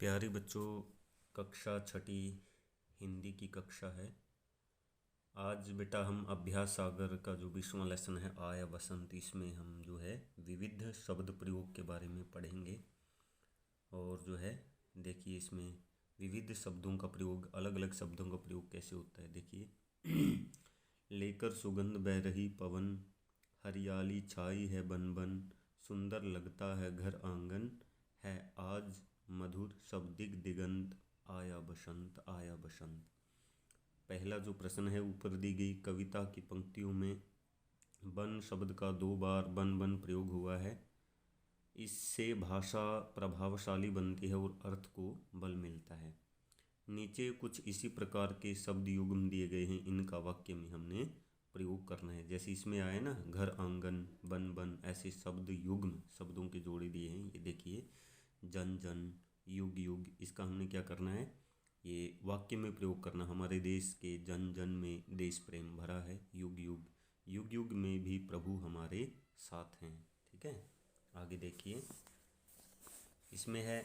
प्यारे बच्चों, कक्षा छठी हिंदी की कक्षा है। आज बेटा हम अभ्यास सागर का जो 20वां लेसन है आया बसंत, इसमें हम जो है विविध शब्द प्रयोग के बारे में पढ़ेंगे। और जो है देखिए इसमें विविध शब्दों का प्रयोग, अलग अलग शब्दों का प्रयोग कैसे होता है। देखिए लेकर सुगंध बह रही पवन, हरियाली छाई है बन बन, सुंदर लगता है घर आंगन, है आज मधुर सब दिग दिगंत, आया बसंत आया बसंत। पहला जो प्रश्न है, ऊपर दी गई कविता की पंक्तियों में बन शब्द का 2 बार बन बन प्रयोग हुआ है। इससे भाषा प्रभावशाली बनती है और अर्थ को बल मिलता है। नीचे कुछ इसी प्रकार के शब्द युग्म दिए गए हैं, इनका वाक्य में हमने प्रयोग करना है। जैसे इसमें आए ना, घर आंगन, बन बन, ऐसे शब्द युग्म शब्दों के जोड़े दिए हैं। ये देखिए जन जन, युग युग, इसका हमने क्या करना है, ये वाक्य में प्रयोग करना। हमारे देश के जन जन में देश प्रेम भरा है, युग युग, युग युग में भी प्रभु हमारे साथ हैं। ठीक है, आगे देखिए इसमें है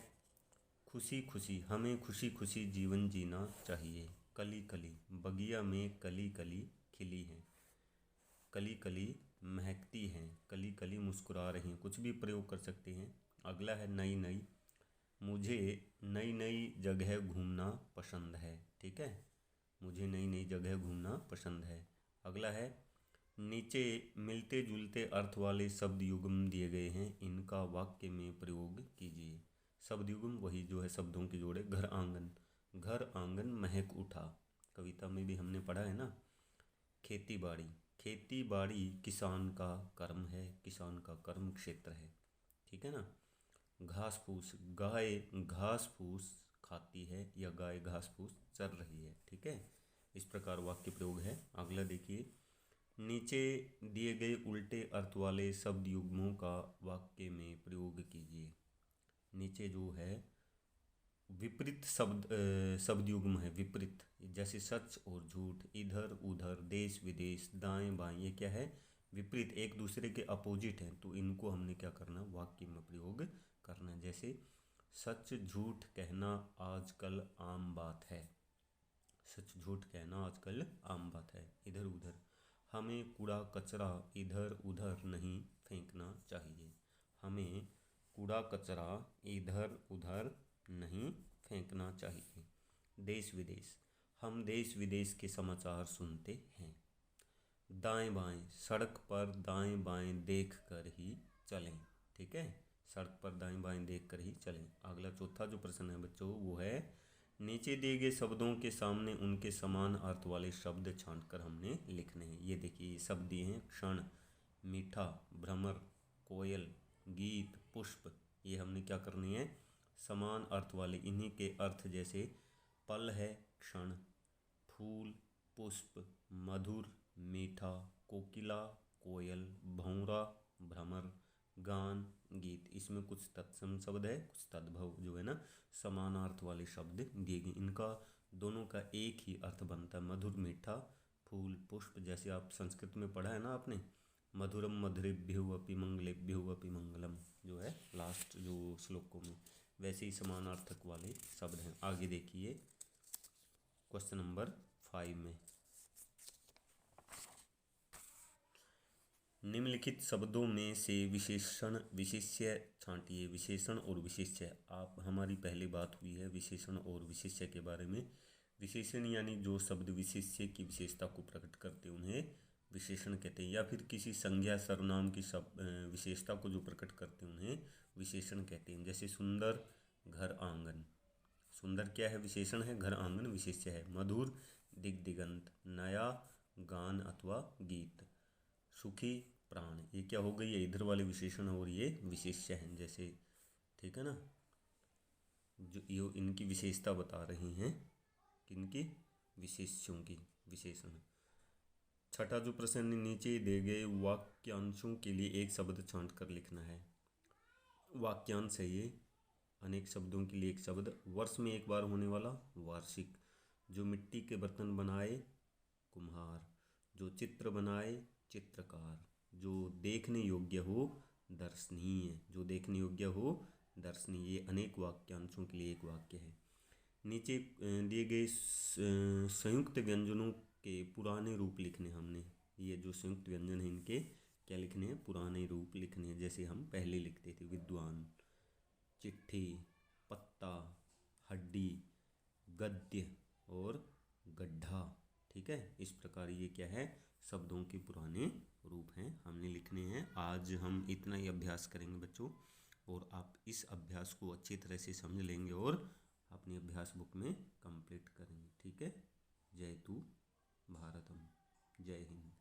खुशी खुशी, हमें खुशी खुशी जीवन जीना चाहिए। कली कली, बगिया में कली कली खिली है, कली कली महकती हैं, कली कली मुस्कुरा रही हैं, कुछ भी प्रयोग कर सकते हैं। अगला है नई नई, मुझे नई नई जगह घूमना पसंद है। ठीक है, मुझे नई नई जगह घूमना पसंद है। अगला है नीचे मिलते जुलते अर्थ वाले शब्द युग्म दिए गए हैं, इनका वाक्य में प्रयोग कीजिए। शब्द युग्म वही जो है शब्दों के जोड़े। घर आंगन, घर आंगन महक उठा, कविता में भी हमने पढ़ा है ना। खेती बाड़ी, खेती बाड़ी किसान का कर्म है, किसान का कर्म क्षेत्र है। ठीक है ना। घास फूस, गाय घास फूस खाती है या गाय घास फूस चर रही है। ठीक है, इस प्रकार वाक्य प्रयोग है। अगला देखिए, नीचे दिए गए उल्टे अर्थ वाले शब्द युग्मों का वाक्य में प्रयोग कीजिए। नीचे जो है विपरीत शब्द युग्म है, विपरीत, जैसे सच और झूठ, इधर उधर, देश विदेश, दाएं बाएं, ये क्या है, विपरीत, एक दूसरे के अपोजिट हैं। तो इनको हमने क्या करना, वाक्य में प्रयोग करना है। जैसे सच झूठ कहना आजकल आम बात है, सच झूठ कहना आजकल आम बात है। इधर उधर, हमें कूड़ा कचरा इधर उधर नहीं फेंकना चाहिए, हमें कूड़ा कचरा इधर उधर नहीं फेंकना चाहिए। देश विदेश, हम देश विदेश के समाचार सुनते हैं। दाएं बाएं, सड़क पर दाएं बाएं देख कर ही चलें। ठीक है, सड़क पर दाएं बाएं देख कर ही चलें। अगला चौथा जो प्रश्न है बच्चों, वो है नीचे दिए गए शब्दों के सामने उनके समान अर्थ वाले शब्द छांटकर हमने लिखने हैं। ये देखिए शब्द दिए हैं, क्षण, मीठा, भ्रमर, कोयल, गीत, पुष्प। ये हमने क्या करनी है, समान अर्थ वाले, इन्हीं के अर्थ जैसे पल है क्षण, फूल पुष्प, मधुर मीठा, कोकिला कोयल, भौंरा भ्रमर, गान गीत। इसमें कुछ तत्सम शब्द है, कुछ तद्भव जो है ना समानार्थ वाले शब्द दिए गए। इनका दोनों का एक ही अर्थ बनता है, मधुर मीठा, फूल पुष्प। जैसे आप संस्कृत में पढ़ा है ना आपने, मधुरम मधुरेभ्यो अपि मंगलेभ्यो अपि मंगलम, जो है लास्ट जो श्लोकों में, वैसे ही समानार्थक वाले शब्द हैं। आगे देखिए क्वेश्चन नंबर 5 में, निम्नलिखित शब्दों में से विशेषण विशेष्य छांटिए। विशेषण और विशेष्य, आप हमारी पहले बात हुई है विशेषण और विशेष्य के बारे में। विशेषण यानी जो शब्द विशेष्य की विशेषता को प्रकट करते हैं उन्हें विशेषण कहते हैं, या फिर किसी संज्ञा सर्वनाम की विशेषता को जो प्रकट करते हैं उन्हें विशेषण कहते हैं। जैसे सुंदर, घर आंगन, सुंदर क्या है, विशेषण है, घर आंगन विशेष्य है। मधुर, दिग दिगंत, नया, गान अथवा गीत, सुखी, प्राण, ये क्या हो गई है, इधर वाले विशेषण और ये विशेष्य हैं जैसे। ठीक है ना, जो ये इनकी विशेषता बता रही हैं, किनकी, विशेष्यों की, विशेषण। छठा जो प्रश्न है, नीचे दे गए वाक्यांशों के लिए एक शब्द छांट कर लिखना है। वाक्यांश है ये, अनेक शब्दों के लिए एक शब्द। वर्ष में एक बार होने वाला, वार्षिक। जो मिट्टी के बर्तन बनाए, कुम्हार। जो चित्र बनाए, चित्रकार। जो देखने योग्य हो, दर्शनीय। जो देखने योग्य हो, दर्शनी, ये अनेक वाक्यांशों के लिए एक वाक्य है। नीचे दिए गए संयुक्त व्यंजनों के पुराने रूप लिखने हमने, ये जो संयुक्त व्यंजन है इनके क्या लिखने हैं, पुराने रूप लिखने हैं। जैसे हम पहले लिखते थे विद्वान, चिट्ठी, पत्ता, हड्डी, गद्य और गड्ढा। ठीक है, इस प्रकार ये क्या है, शब्दों के पुराने रूप हैं, हमने लिखने हैं। आज हम इतना ही अभ्यास करेंगे बच्चों, और आप इस अभ्यास को अच्छी तरह से समझ लेंगे और अपनी अभ्यास बुक में कंप्लीट करेंगे। ठीक है, जय तू भारतम, जय हिंद।